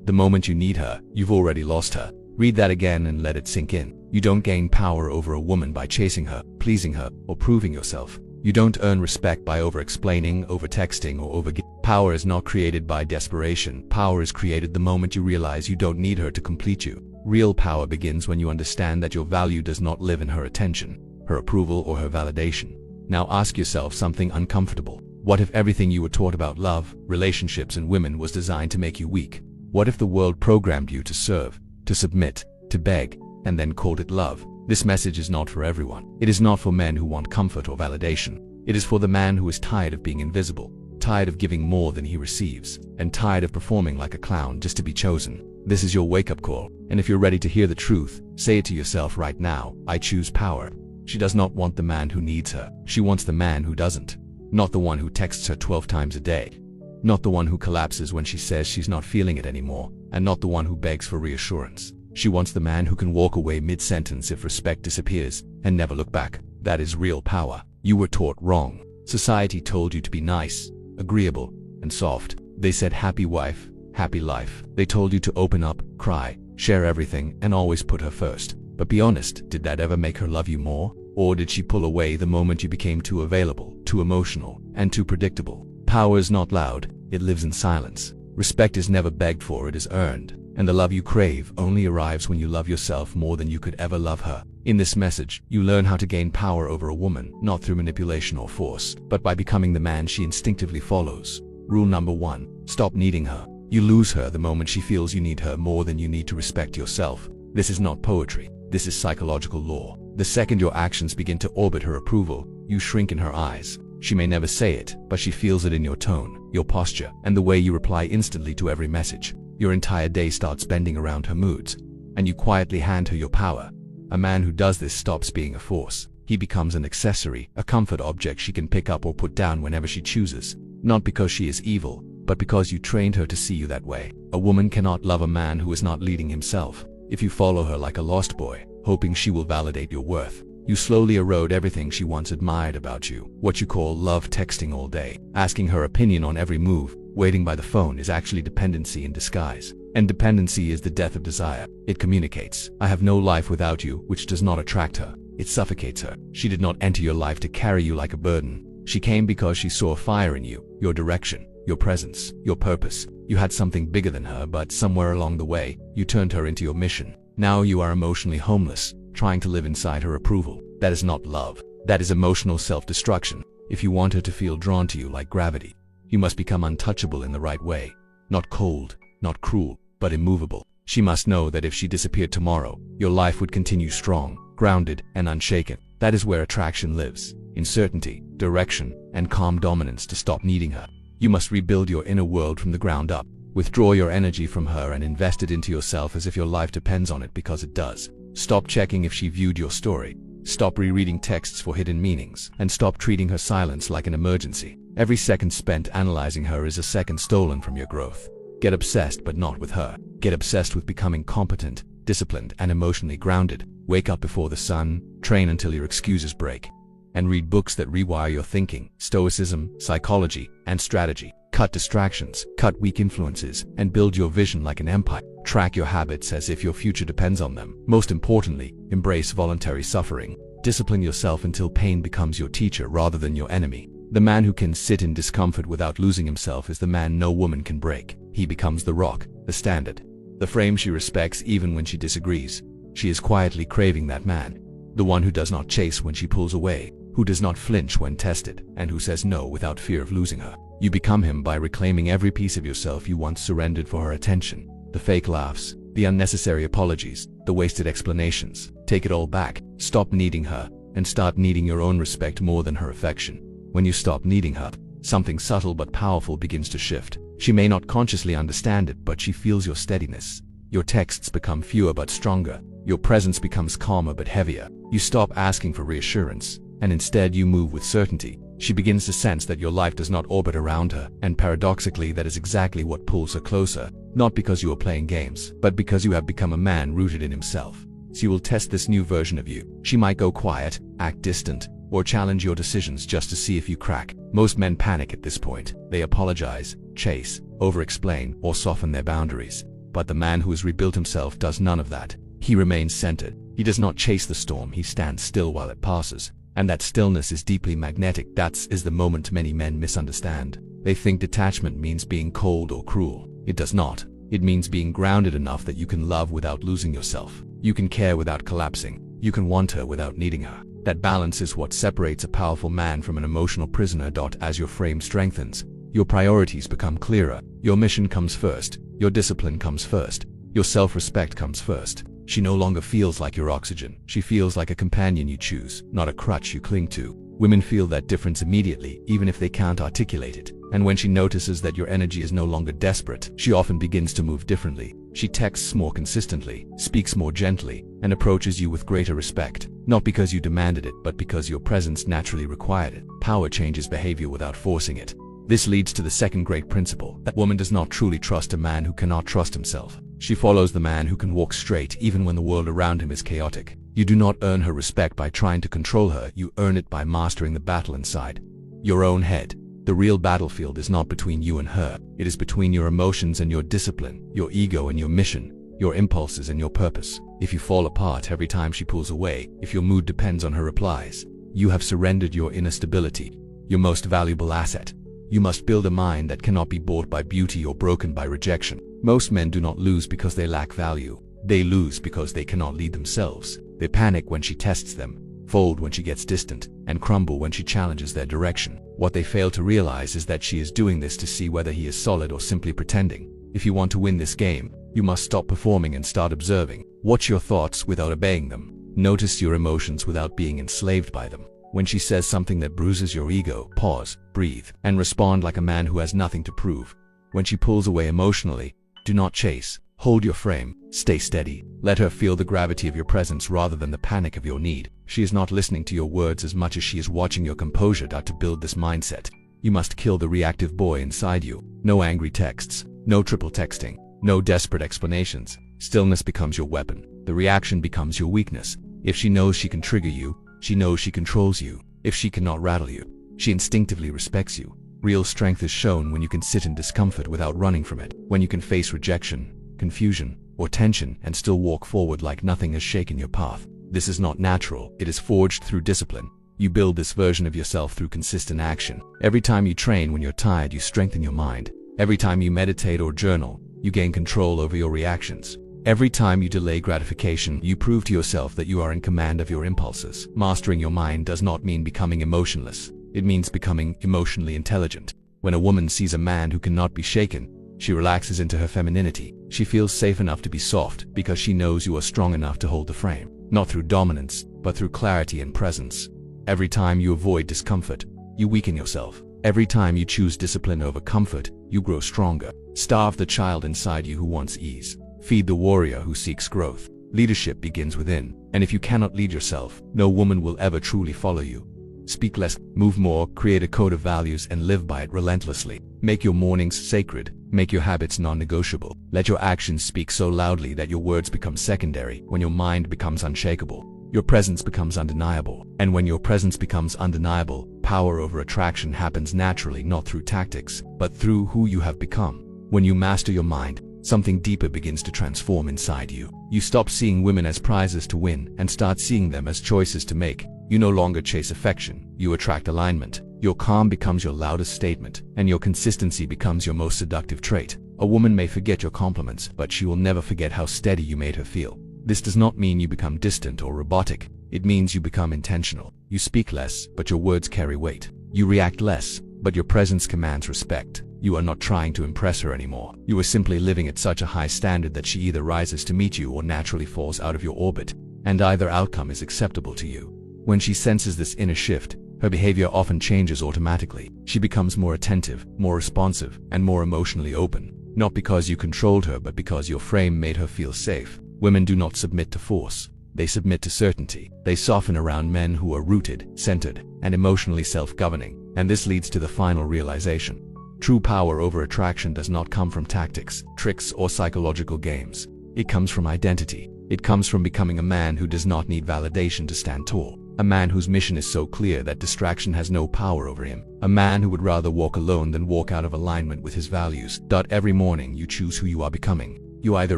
The moment you need her, you've already lost her. Read that again and let it sink in. You don't gain power over a woman by chasing her, pleasing her, or proving yourself. You don't earn respect by over-explaining, over-texting, or over-giving. Power is not created by desperation. Power is created the moment you realize you don't need her to complete you. Real power begins when you understand that your value does not live in her attention, her approval, or her validation. Now ask yourself something uncomfortable. What if everything you were taught about love, relationships, and women was designed to make you weak? What if the world programmed you to serve, to submit, to beg, and then called it love? This message is not for everyone. It is not for men who want comfort or validation. It is for the man who is tired of being invisible, tired of giving more than he receives, and tired of performing like a clown just to be chosen. This is your wake-up call, and if you're ready to hear the truth, say it to yourself right now: I choose power. She does not want the man who needs her. She wants the man who doesn't. Not the one who texts her 12 times a day. Not the one who collapses when she says she's not feeling it anymore, and not the one who begs for reassurance. She wants the man who can walk away mid-sentence if respect disappears and never look back. That is real power. You were taught wrong. Society told you to be nice, agreeable, and soft. They said happy wife, happy life. They told you to open up, cry, share everything, and always put her first. But be honest, did that ever make her love you more? Or did she pull away the moment you became too available, too emotional, and too predictable? Power is not loud, it lives in silence. Respect is never begged for, it is earned. And the love you crave only arrives when you love yourself more than you could ever love her. In this message, you learn how to gain power over a woman, not through manipulation or force, but by becoming the man she instinctively follows. Rule number 1. Stop needing her. You lose her the moment she feels you need her more than you need to respect yourself. This is not poetry. This is psychological law. The second your actions begin to orbit her approval, you shrink in her eyes. She may never say it, but she feels it in your tone, your posture, and the way you reply instantly to every message. Your entire day starts bending around her moods, and you quietly hand her your power. A man who does this stops being a force. He becomes an accessory, a comfort object she can pick up or put down whenever she chooses. Not because she is evil, but because you trained her to see you that way. A woman cannot love a man who is not leading himself. If you follow her like a lost boy, hoping she will validate your worth, you slowly erode everything she once admired about you. What you call love texting all day, asking her opinion on every move, waiting by the phone is actually dependency in disguise. And dependency is the death of desire. It communicates, I have no life without you, which does not attract her. It suffocates her. She did not enter your life to carry you like a burden. She came because she saw a fire in you, your direction, your presence, your purpose. You had something bigger than her, but somewhere along the way, you turned her into your mission. Now you are emotionally homeless, trying to live inside her approval. That is not love. That is emotional self-destruction. If you want her to feel drawn to you like gravity, you must become untouchable in the right way. Not cold, not cruel, but immovable. She must know that if she disappeared tomorrow, your life would continue strong, grounded, and unshaken. That is where attraction lives, in certainty, direction, and calm dominance. To stop needing her, you must rebuild your inner world from the ground up. Withdraw your energy from her and invest it into yourself as if your life depends on it, because it does. Stop checking if she viewed your story. Stop rereading texts for hidden meanings, and stop treating her silence like an emergency. Every second spent analyzing her is a second stolen from your growth. Get obsessed, but not with her. Get obsessed with becoming competent, disciplined, and emotionally grounded. Wake up before the sun, train until your excuses break, and read books that rewire your thinking: Stoicism, psychology, and strategy. Cut distractions, cut weak influences, and build your vision like an empire. Track your habits as if your future depends on them. Most importantly, embrace voluntary suffering. Discipline yourself until pain becomes your teacher rather than your enemy. The man who can sit in discomfort without losing himself is the man no woman can break. He becomes the rock, the standard, the frame she respects even when she disagrees. She is quietly craving that man. The one who does not chase when she pulls away, who does not flinch when tested, and who says no without fear of losing her. You become him by reclaiming every piece of yourself you once surrendered for her attention. The fake laughs, the unnecessary apologies, the wasted explanations. Take it all back. Stop needing her, and start needing your own respect more than her affection. When you stop needing her, something subtle but powerful begins to shift. She may not consciously understand it, but she feels your steadiness. Your texts become fewer but stronger. Your presence becomes calmer but heavier. You stop asking for reassurance, and instead you move with certainty. She begins to sense that your life does not orbit around her, and paradoxically that is exactly what pulls her closer, not because you are playing games, but because you have become a man rooted in himself. She will test this new version of you. She might go quiet, act distant, or challenge your decisions just to see if you crack. Most men panic at this point. They apologize, chase, over-explain, or soften their boundaries. But the man who has rebuilt himself does none of that. He remains centered. He does not chase the storm, he stands still while it passes. And that stillness is deeply magnetic. That is the moment many men misunderstand. They think detachment means being cold or cruel. It does not. It means being grounded enough that you can love without losing yourself. You can care without collapsing. You can want her without needing her. That balance is what separates a powerful man from an emotional prisoner. As your frame strengthens, your priorities become clearer. Your mission comes first. Your discipline comes first. Your self-respect comes first. She no longer feels like your oxygen. She feels like a companion you choose, not a crutch you cling to. Women feel that difference immediately, even if they can't articulate it. And when she notices that your energy is no longer desperate, she often begins to move differently. She texts more consistently, speaks more gently, and approaches you with greater respect. Not because you demanded it, but because your presence naturally required it. Power changes behavior without forcing it. This leads to the second great principle, that woman does not truly trust a man who cannot trust himself. She follows the man who can walk straight even when the world around him is chaotic. You do not earn her respect by trying to control her, you earn it by mastering the battle inside your own head. The real battlefield is not between you and her, it is between your emotions and your discipline, your ego and your mission, your impulses and your purpose. If you fall apart every time she pulls away, if your mood depends on her replies, you have surrendered your inner stability, your most valuable asset. You must build a mind that cannot be bought by beauty or broken by rejection. Most men do not lose because they lack value. They lose because they cannot lead themselves. They panic when she tests them, fold when she gets distant, and crumble when she challenges their direction. What they fail to realize is that she is doing this to see whether he is solid or simply pretending. If you want to win this game, you must stop performing and start observing. Watch your thoughts without obeying them. Notice your emotions without being enslaved by them. When she says something that bruises your ego, pause, breathe, and respond like a man who has nothing to prove. When she pulls away emotionally, do not chase. Hold your frame. Stay steady. Let her feel the gravity of your presence rather than the panic of your need. She is not listening to your words as much as she is watching your composure. To build this mindset, you must kill the reactive boy inside you. No angry texts, no triple texting, no desperate explanations. Stillness becomes your weapon. The reaction becomes your weakness. If she knows she can trigger you, she knows she controls you. If she cannot rattle you, she instinctively respects you. Real strength is shown when you can sit in discomfort without running from it. When you can face rejection, confusion, or tension and still walk forward like nothing has shaken your path. This is not natural, it is forged through discipline. You build this version of yourself through consistent action. Every time you train when you're tired, you strengthen your mind. Every time you meditate or journal, you gain control over your reactions. Every time you delay gratification, you prove to yourself that you are in command of your impulses. Mastering your mind does not mean becoming emotionless. It means becoming emotionally intelligent. When a woman sees a man who cannot be shaken, she relaxes into her femininity. She feels safe enough to be soft because she knows you are strong enough to hold the frame. Not through dominance, but through clarity and presence. Every time you avoid discomfort, you weaken yourself. Every time you choose discipline over comfort, you grow stronger. Starve the child inside you who wants ease. Feed the warrior who seeks growth. Leadership begins within, and if you cannot lead yourself, no woman will ever truly follow you. Speak less, move more, create a code of values and live by it relentlessly. Make your mornings sacred, make your habits non-negotiable. Let your actions speak so loudly that your words become secondary. When your mind becomes unshakable, your presence becomes undeniable. And when your presence becomes undeniable, power over attraction happens naturally, not through tactics, but through who you have become. When you master your mind, something deeper begins to transform inside you. You stop seeing women as prizes to win and start seeing them as choices to make. You no longer chase affection, you attract alignment. Your calm becomes your loudest statement, and your consistency becomes your most seductive trait. A woman may forget your compliments, but she will never forget how steady you made her feel. This does not mean you become distant or robotic. It means you become intentional. You speak less, but your words carry weight. You react less, but your presence commands respect. You are not trying to impress her anymore. You are simply living at such a high standard that she either rises to meet you or naturally falls out of your orbit, and either outcome is acceptable to you. When she senses this inner shift, her behavior often changes automatically. She becomes more attentive, more responsive, and more emotionally open. Not because you controlled her, but because your frame made her feel safe. Women do not submit to force. They submit to certainty. They soften around men who are rooted, centered, and emotionally self-governing. And this leads to the final realization. True power over attraction does not come from tactics, tricks, or psychological games. It comes from identity. It comes from becoming a man who does not need validation to stand tall. A man whose mission is so clear that distraction has no power over him. A man who would rather walk alone than walk out of alignment with his values. Every morning you choose who you are becoming. You either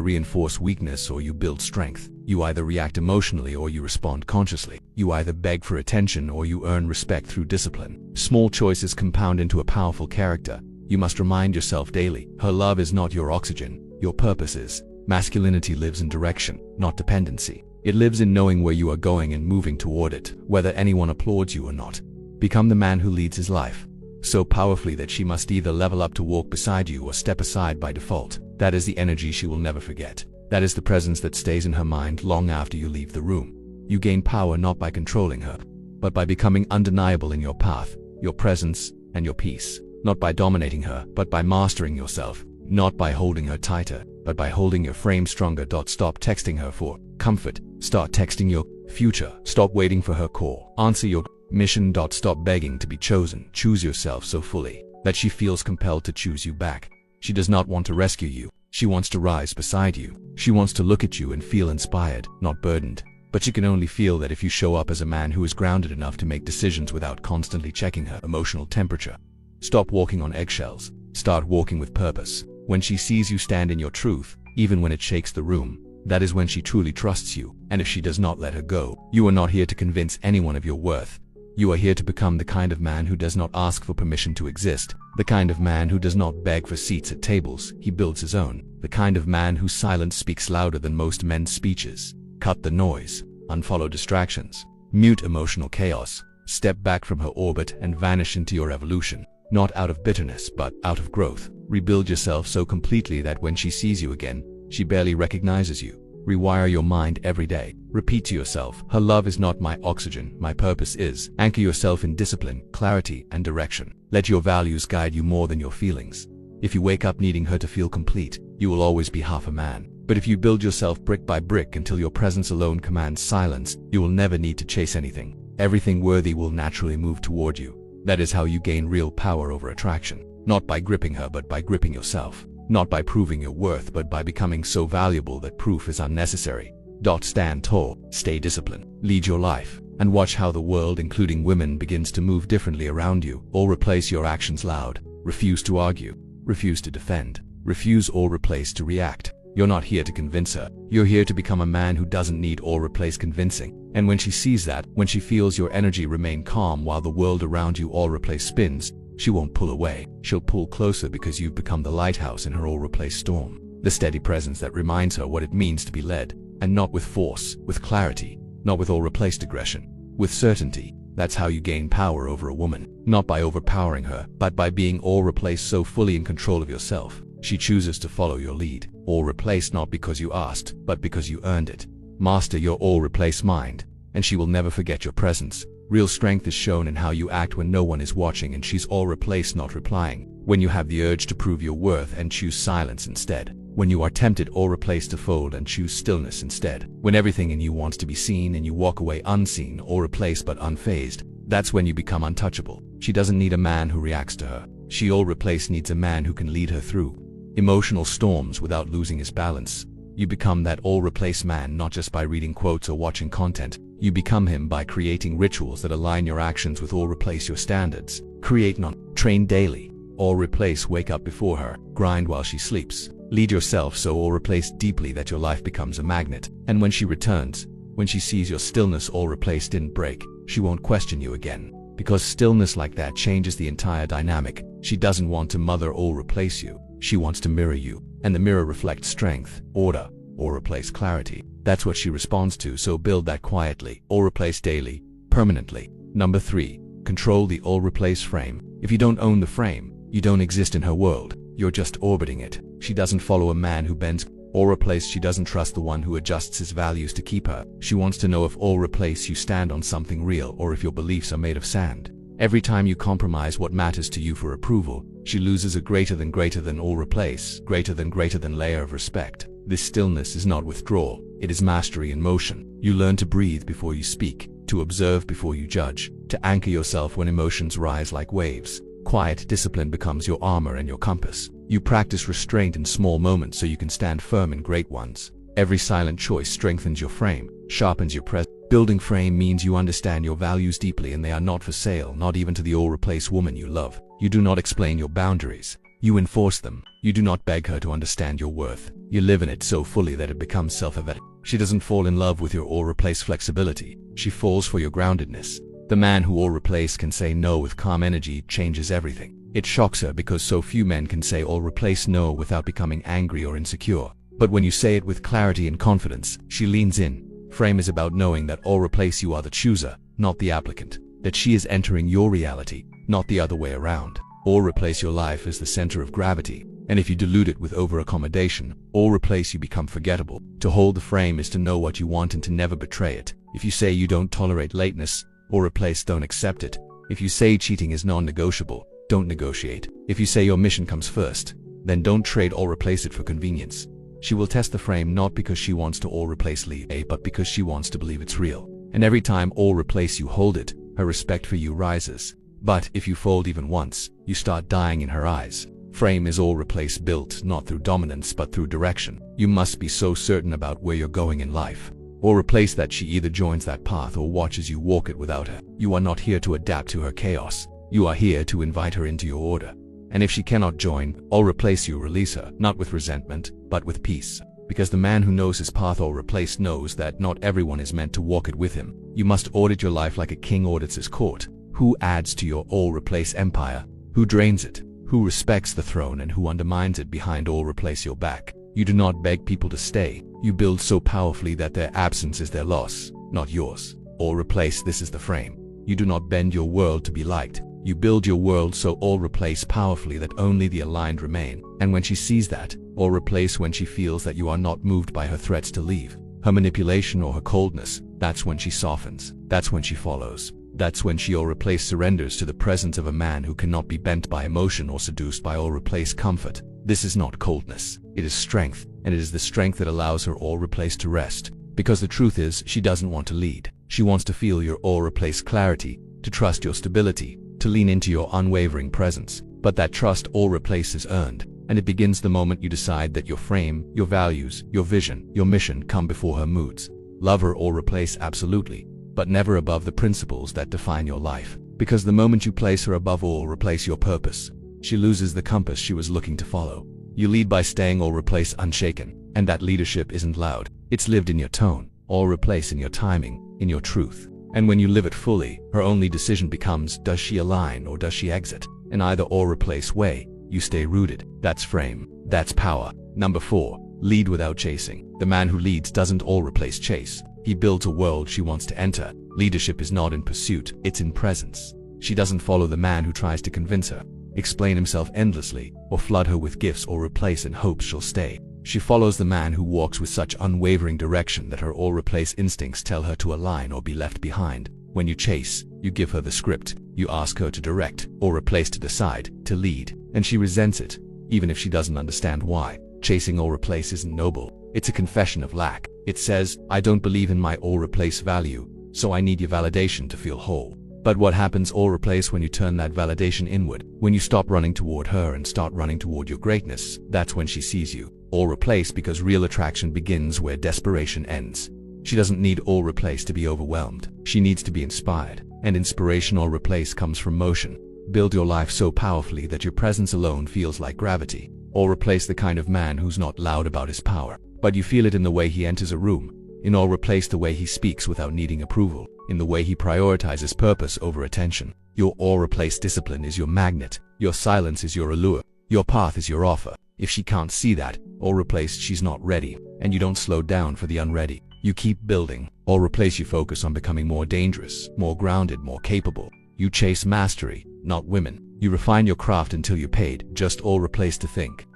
reinforce weakness or you build strength. You either react emotionally or you respond consciously. You either beg for attention or you earn respect through discipline. Small choices compound into a powerful character. You must remind yourself daily, her love is not your oxygen, your purpose is. Masculinity lives in direction, not dependency. It lives in knowing where you are going and moving toward it, whether anyone applauds you or not. Become the man who leads his life so powerfully that she must either level up to walk beside you or step aside by default. That is the energy she will never forget. That is the presence that stays in her mind long after you leave the room. You gain power not by controlling her, but by becoming undeniable in your path, your presence, and your peace. Not by dominating her, but by mastering yourself. Not by holding her tighter, but by holding your frame stronger. Stop texting her for comfort. Start texting your future. Stop waiting for her call. Answer your mission. Stop begging to be chosen. Choose yourself so fully that she feels compelled to choose you back. She does not want to rescue you. She wants to rise beside you. She wants to look at you and feel inspired, not burdened. But she can only feel that if you show up as a man who is grounded enough to make decisions without constantly checking her emotional temperature. Stop walking on eggshells. Start walking with purpose. When she sees you stand in your truth, even when it shakes the room, that is when she truly trusts you. And if she does not, let her go. You are not here to convince anyone of your worth. You are here to become the kind of man who does not ask for permission to exist, the kind of man who does not beg for seats at tables, he builds his own, the kind of man whose silence speaks louder than most men's speeches. Cut the noise, unfollow distractions, mute emotional chaos, step back from her orbit and vanish into your evolution, not out of bitterness but out of growth. Rebuild yourself so completely that when she sees you again, she barely recognizes you. Rewire your mind every day. Repeat to yourself, her love is not my oxygen, my purpose is. Anchor yourself in discipline, clarity, and direction. Let your values guide you more than your feelings. If you wake up needing her to feel complete, you will always be half a man. But if you build yourself brick by brick until your presence alone commands silence, you will never need to chase anything. Everything worthy will naturally move toward you. That is how you gain real power over attraction. Not by gripping her but by gripping yourself. Not by proving your worth but by becoming so valuable that proof is unnecessary. Stand tall, stay disciplined, lead your life, and watch how the world, including women, begins to move differently around you. Or replace your actions loud. Refuse to argue. Refuse to defend. Refuse or replace to react. You're not here to convince her. You're here to become a man who doesn't need or replace convincing. And when she sees that, when she feels your energy remain calm while the world around you all replace spins, she won't pull away. She'll pull closer because you've become the lighthouse in her all-replace storm. The steady presence that reminds her what it means to be led. And not with force, with clarity. Not with all-replaced aggression. With certainty. That's how you gain power over a woman. Not by overpowering her, but by being all-replaced so fully in control of yourself. She chooses to follow your lead. All-replaced not because you asked, but because you earned it. Master your all-replaced mind, and she will never forget your presence. Real strength is shown in how you act when no one is watching and she's all replaced not replying. When you have the urge to prove your worth and choose silence instead. When you are tempted all replaced to fold and choose stillness instead. When everything in you wants to be seen and you walk away unseen or replaced but unfazed. That's when you become untouchable. She doesn't need a man who reacts to her. She all replaced needs a man who can lead her through emotional storms without losing his balance. You become that all-replace man not just by reading quotes or watching content. You become him by creating rituals that align your actions with all-replace your standards. Create not train daily. All-replace wake up before her. Grind while she sleeps. Lead yourself so all-replace deeply that your life becomes a magnet. And when she returns, when she sees your stillness all-replace didn't break, she won't question you again. Because stillness like that changes the entire dynamic. She doesn't want to mother or replace you. She wants to mirror you. And the mirror reflects strength, order, or replace clarity. That's what she responds to, so build that quietly, or replace daily, permanently. Number 3. Control the all-replace frame. If you don't own the frame, you don't exist in her world. You're just orbiting it. She doesn't follow a man who bends or replace. She doesn't trust the one who adjusts his values to keep her. She wants to know if all replace you stand on something real or if your beliefs are made of sand. Every time you compromise what matters to you for approval, she loses a greater than all replace, greater than layer of respect. This stillness is not withdrawal, it is mastery in motion. You learn to breathe before you speak, to observe before you judge, to anchor yourself when emotions rise like waves. Quiet discipline becomes your armor and your compass. You practice restraint in small moments so you can stand firm in great ones. Every silent choice strengthens your frame, sharpens your presence. Building frame means you understand your values deeply and they are not for sale, not even to the all-replace woman you love. You do not explain your boundaries. You enforce them. You do not beg her to understand your worth. You live in it so fully that it becomes self-evident. She doesn't fall in love with your or replace flexibility. She falls for your groundedness. The man who or replace can say no with calm energy changes everything. It shocks her because so few men can say or replace no without becoming angry or insecure. But when you say it with clarity and confidence, she leans in. Frame is about knowing that or replace you are the chooser, not the applicant. That she is entering your reality, not the other way around. Or replace your life is the center of gravity. And if you dilute it with over-accommodation, or replace you become forgettable. To hold the frame is to know what you want and to never betray it. If you say you don't tolerate lateness, or replace don't accept it. If you say cheating is non-negotiable, don't negotiate. If you say your mission comes first, then don't trade or replace it for convenience. She will test the frame not because she wants to or replace leave, but because she wants to believe it's real. And every time or replace you hold it, her respect for you rises. But if you fold even once, you start dying in her eyes. Frame is or replace built not through dominance but through direction. You must be so certain about where you're going in life. Or replace that she either joins that path or watches you walk it without her. You are not here to adapt to her chaos. You are here to invite her into your order. And if she cannot join or replace you, release her, not with resentment, but with peace. Because the man who knows his path or replace knows that not everyone is meant to walk it with him. You must audit your life like a king audits his court. Who adds to your or replace empire? Who drains it? Who respects the throne and who undermines it behind or replace your back? You do not beg people to stay. You build so powerfully that their absence is their loss, not yours. Or replace, this is the frame. You do not bend your world to be liked. You build your world so or replace powerfully that only the aligned remain. And when she sees that, or replace when she feels that you are not moved by her threats to leave, her manipulation or her coldness, that's when she softens. That's when she follows. That's when she or replace surrenders to the presence of a man who cannot be bent by emotion or seduced by or replace comfort. This is not coldness. It is strength, and it is the strength that allows her or replace to rest. Because the truth is, she doesn't want to lead. She wants to feel your or replace clarity, to trust your stability, to lean into your unwavering presence. But that trust or replace is earned, and it begins the moment you decide that your frame, your values, your vision, your mission come before her moods. Love her or replace absolutely, but never above the principles that define your life. Because the moment you place her above or replace your purpose, she loses the compass she was looking to follow. You lead by staying or replace unshaken, and that leadership isn't loud. It's lived in your tone, or replace in your timing, in your truth. And when you live it fully, her only decision becomes, does she align or does she exit? In either or replace way, you stay rooted. That's frame. That's power. Number 4, lead without chasing. The man who leads doesn't or replace chase. He builds a world she wants to enter. Leadership is not in pursuit, it's in presence. She doesn't follow the man who tries to convince her, explain himself endlessly, or flood her with gifts or replace in hopes she'll stay. She follows the man who walks with such unwavering direction that her or replace instincts tell her to align or be left behind. When you chase, you give her the script. You ask her to direct, or replace to decide, to lead, and she resents it, even if she doesn't understand why. Chasing or replace isn't noble. It's a confession of lack. It says, I don't believe in my or replace value, so I need your validation to feel whole. But what happens or replace when you turn that validation inward? When you stop running toward her and start running toward your greatness, that's when she sees you. Or replace, because real attraction begins where desperation ends. She doesn't need or replace to be overwhelmed. She needs to be inspired. And inspiration or replace comes from motion. Build your life so powerfully that your presence alone feels like gravity. Or replace the kind of man who's not loud about his power, but you feel it in the way he enters a room. In or replace the way he speaks without needing approval. In the way he prioritizes purpose over attention. Your or replace discipline is your magnet. Your silence is your allure. Your path is your offer. If she can't see that, or replace, she's not ready. And you don't slow down for the unready. You keep building. Or replace, you focus on becoming more dangerous, more grounded, more capable. You chase mastery, not women. You refine your craft until you're paid. Just or replace to think.